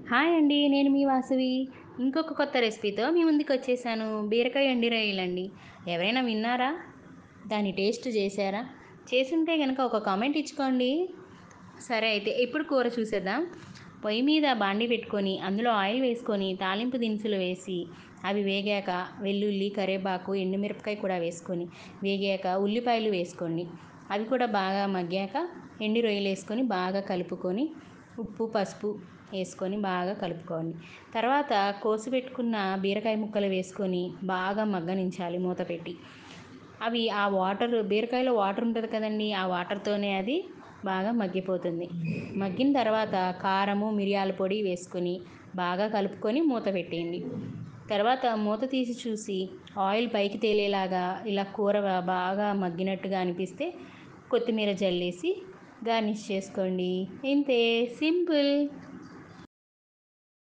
Hi అండి. నేను మీ వాసవి. ఇంకొక కొత్త రెసిపీతో మీ ముందుకొచ్చేసాను. బీరకాయ ఎండి రొయ్యలండి. ఎవరైనా విన్నారా? దాని టేస్ట్ చేశారా? చేసుంటే గనక ఒక కామెంట్ ఇచ్చుకోండి. సరే అయితే ఇప్పుడు కూర చూసేద్దాం. పొయ్యి మీద బాండీ పెట్టుకొని, అందులో ఆయిల్ వేసుకొని, తాలింపు దినుసులు వేసి, అవి వేగాక వెల్లుల్లి, కరివేపాకు, ఎండుమిరపకాయ కూడా వేసుకొని, వేగాక ఉల్లిపాయలు వేసుకోండి. అవి కూడా బాగా మగ్గాక ఎండి రొయ్యలేసుకొని బాగా కలుపుకొని, ఉప్పు, పసుపు వేసుకొని బాగా కలుపుకోండి. తర్వాత కోసి పెట్టుకున్న బీరకాయ ముక్కలు వేసుకొని బాగా మగ్గనించాలి మూత పెట్టి. అవి ఆ వాటర్ బీరకాయలో వాటర్ ఉంటుంది కదండి, ఆ వాటర్తోనే అది బాగా మగ్గిపోతుంది. మగ్గిన తర్వాత కారము, మిరియాల పొడి వేసుకొని బాగా కలుపుకొని మూత పెట్టేయండి. తర్వాత మూత తీసి చూసి ఆయిల్ పైకి తేలేలాగా ఇలా కూర బాగా మగ్గినట్టుగా అనిపిస్తే కొత్తిమీర జల్లేసి గార్నిష్ చేసుకోండి. ఇంతే, సింపుల్.